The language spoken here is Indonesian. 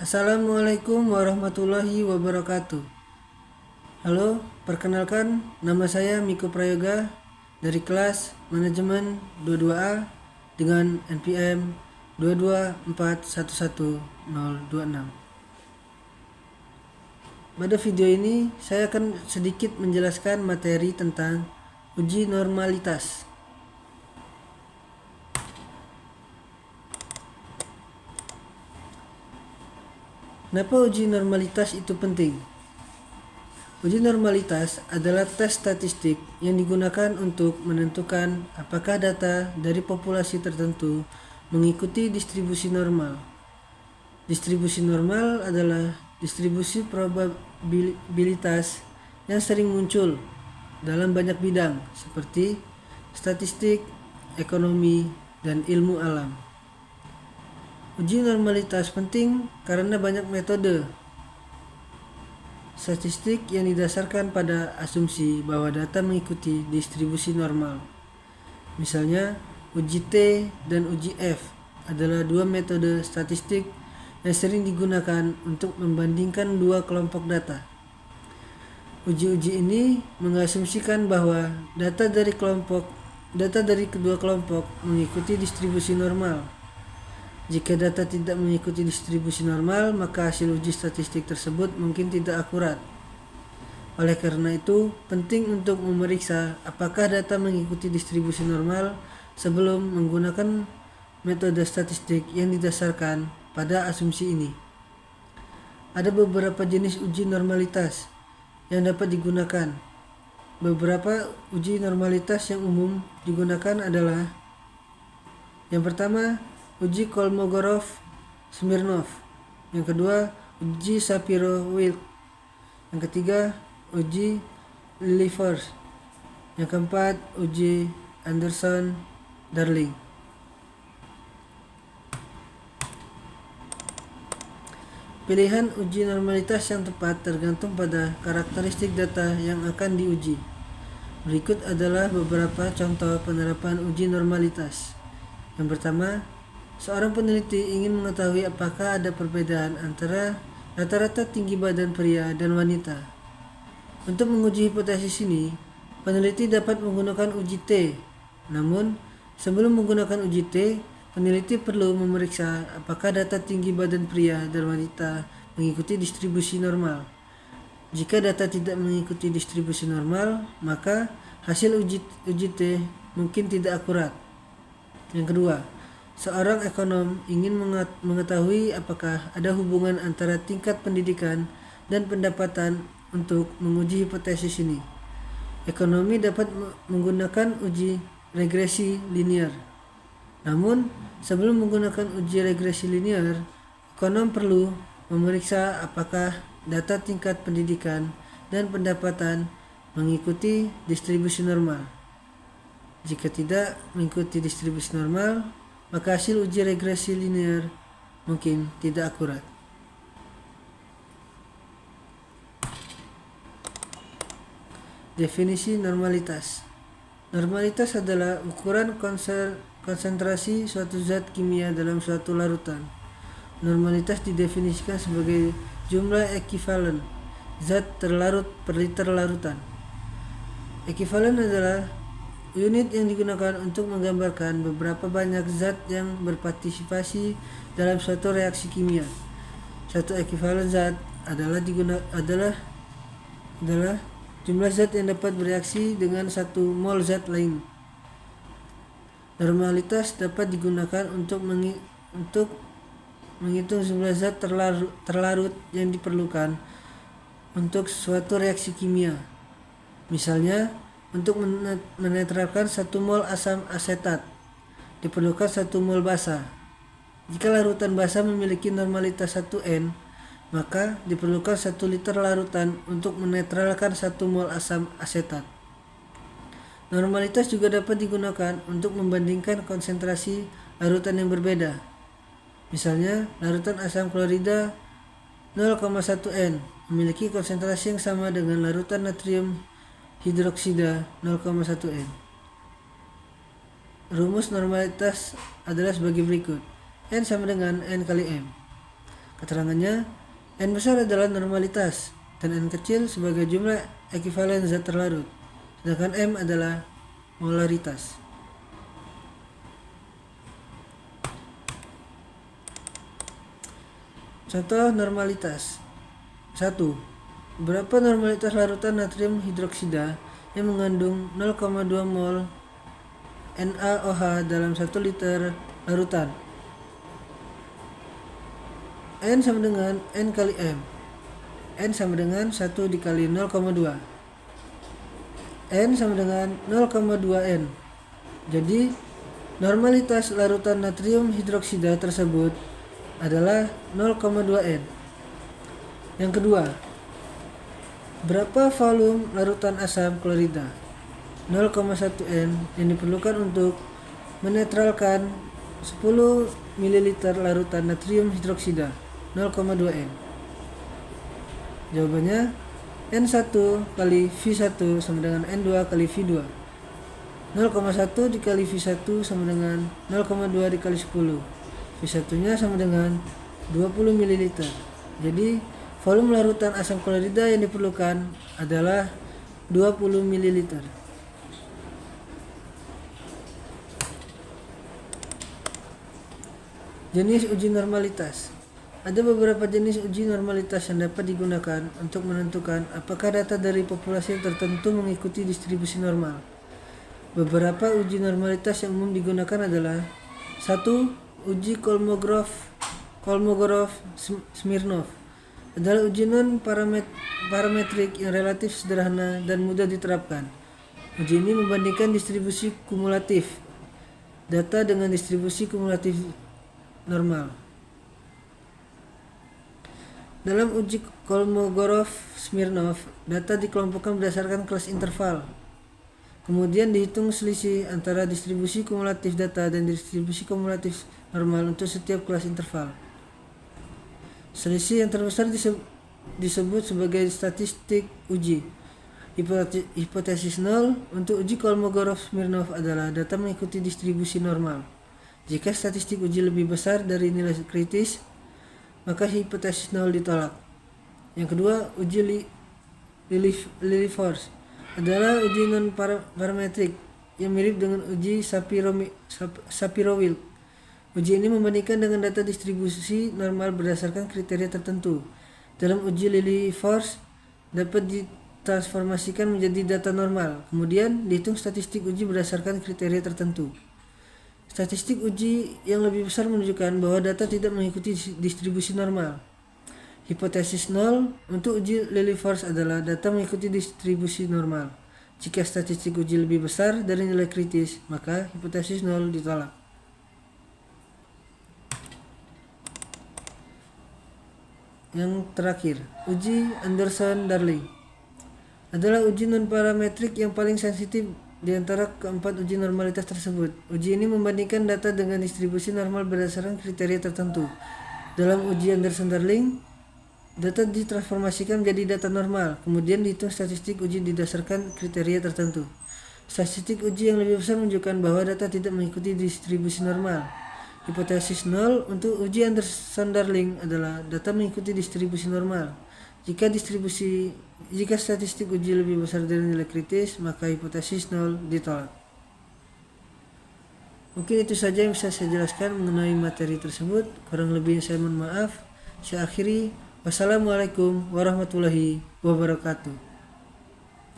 Assalamualaikum warahmatullahi wabarakatuh. Halo, perkenalkan nama saya Miko Prayoga dari kelas Manajemen 22A dengan NPM 224111026. Pada video ini saya akan sedikit menjelaskan materi tentang uji normalitas. Kenapa uji normalitas itu penting? Uji normalitas adalah tes statistik yang digunakan untuk menentukan apakah data dari populasi tertentu mengikuti distribusi normal. Distribusi normal adalah distribusi probabilitas yang sering muncul dalam banyak bidang seperti statistik, ekonomi, dan ilmu alam. Uji normalitas penting karena banyak metode statistik yang didasarkan pada asumsi bahwa data mengikuti distribusi normal. Misalnya, uji T dan uji F adalah dua metode statistik yang sering digunakan untuk membandingkan dua kelompok data. Uji-uji ini mengasumsikan bahwa data dari kedua kelompok mengikuti distribusi normal. Jika data tidak mengikuti distribusi normal, maka hasil uji statistik tersebut mungkin tidak akurat. Oleh karena itu, penting untuk memeriksa apakah data mengikuti distribusi normal sebelum menggunakan metode statistik yang didasarkan pada asumsi ini. Ada beberapa jenis uji normalitas yang dapat digunakan. Beberapa uji normalitas yang umum digunakan adalah: yang pertama, uji Kolmogorov-Smirnov. Yang kedua, uji Shapiro-Wilk. Yang ketiga, uji Lilliefors. Yang keempat, uji Anderson-Darling. Pilihan uji normalitas yang tepat tergantung pada karakteristik data yang akan diuji. Berikut adalah beberapa contoh penerapan uji normalitas. Yang pertama, seorang peneliti ingin mengetahui apakah ada perbedaan antara rata-rata tinggi badan pria dan wanita. Untuk menguji hipotesis ini, peneliti dapat menggunakan uji T. Namun, sebelum menggunakan uji T, peneliti perlu memeriksa apakah data tinggi badan pria dan wanita mengikuti distribusi normal. Jika data tidak mengikuti distribusi normal, maka hasil uji T mungkin tidak akurat. Yang kedua, seorang ekonom ingin mengetahui apakah ada hubungan antara tingkat pendidikan dan pendapatan untuk menguji hipotesis ini. Ekonomi dapat menggunakan uji regresi linear. Namun, sebelum menggunakan uji regresi linear, ekonom perlu memeriksa apakah data tingkat pendidikan dan pendapatan mengikuti distribusi normal. Jika tidak mengikuti distribusi normal, maka hasil uji regresi linear mungkin tidak akurat. Definisi normalitas. Normalitas adalah ukuran konsentrasi suatu zat kimia dalam suatu larutan. Normalitas didefinisikan sebagai jumlah ekivalen zat terlarut per liter larutan. Ekivalen adalah unit yang digunakan untuk menggambarkan beberapa banyak zat yang berpartisipasi dalam suatu reaksi kimia. Satu ekivalen zat adalah jumlah zat yang dapat bereaksi dengan satu mol zat lain. Normalitas dapat digunakan untuk menghitung jumlah zat terlarut yang diperlukan untuk suatu reaksi kimia. Misalnya, untuk menetralkan 1 mol asam asetat, diperlukan 1 mol basa. Jika larutan basa memiliki normalitas 1N, maka diperlukan 1 liter larutan untuk menetralkan 1 mol asam asetat. Normalitas juga dapat digunakan untuk membandingkan konsentrasi larutan yang berbeda. Misalnya, larutan asam klorida 0,1N memiliki konsentrasi yang sama dengan larutan natrium hidroksida 0,1N. Rumus normalitas adalah sebagai berikut. N sama dengan N kali M. Keterangannya, N besar adalah normalitas dan N kecil sebagai jumlah ekivalen zat terlarut, sedangkan M adalah molaritas. Contoh normalitas. 1. Berapa normalitas larutan natrium hidroksida yang mengandung 0,2 mol NaOH dalam 1 liter larutan? N sama dengan N kali M. N sama dengan 1 dikali 0,2. N sama dengan 0,2 N. Jadi, normalitas larutan natrium hidroksida tersebut adalah 0,2 N. Yang kedua, berapa volume larutan asam klorida? 0,1 N yang diperlukan untuk menetralkan 10 ml larutan natrium hidroksida 0,2 N. Jawabannya N1 kali V1 sama dengan N2 kali V2. 0,1 dikali V1 sama dengan 0,2 dikali 10. V1 nya sama dengan 20 ml. Jadi volume larutan asam klorida yang diperlukan adalah 20 ml. Jenis uji normalitas. Ada beberapa jenis uji normalitas yang dapat digunakan untuk menentukan apakah data dari populasi tertentu mengikuti distribusi normal. Beberapa uji normalitas yang umum digunakan adalah 1. Uji Kolmogorov-Smirnov adalah uji non-parametrik yang relatif sederhana dan mudah diterapkan. Uji ini membandingkan distribusi kumulatif data dengan distribusi kumulatif normal. Dalam uji Kolmogorov-Smirnov, data dikelompokkan berdasarkan kelas interval. Kemudian dihitung selisih antara distribusi kumulatif data dan distribusi kumulatif normal untuk setiap kelas interval. Selisih yang terbesar disebut sebagai statistik uji. Hipotesis nol untuk uji Kolmogorov-Smirnov adalah data mengikuti distribusi normal. Jika statistik uji lebih besar dari nilai kritis, maka hipotesis nol ditolak. Yang kedua, uji Lilliefors adalah uji non-parametrik yang mirip dengan uji Shapiro-Wilk. Uji ini membandingkan dengan data distribusi normal berdasarkan kriteria tertentu. Dalam uji Lilliefors dapat ditransformasikan menjadi data normal, kemudian dihitung statistik uji berdasarkan kriteria tertentu. Statistik uji yang lebih besar menunjukkan bahwa data tidak mengikuti distribusi normal. Hipotesis nol untuk uji Lilliefors adalah data mengikuti distribusi normal. Jika statistik uji lebih besar dari nilai kritis, maka hipotesis nol ditolak. Yang terakhir, uji Anderson-Darling adalah uji non-parametrik yang paling sensitif di antara keempat uji normalitas tersebut. Uji ini membandingkan data dengan distribusi normal berdasarkan kriteria tertentu. Dalam uji Anderson-Darling, data ditransformasikan menjadi data normal, kemudian dihitung statistik uji didasarkan kriteria tertentu. Statistik uji yang lebih besar menunjukkan bahwa data tidak mengikuti distribusi normal. Hipotesis nol untuk uji Anderson-Darling adalah data mengikuti distribusi normal. Jika statistik uji lebih besar dari nilai kritis, maka hipotesis nol ditolak. Mungkin itu saja yang bisa saya jelaskan mengenai materi tersebut. Kurang lebihnya saya mohon maaf. Saya akhiri. Wassalamualaikum warahmatullahi wabarakatuh.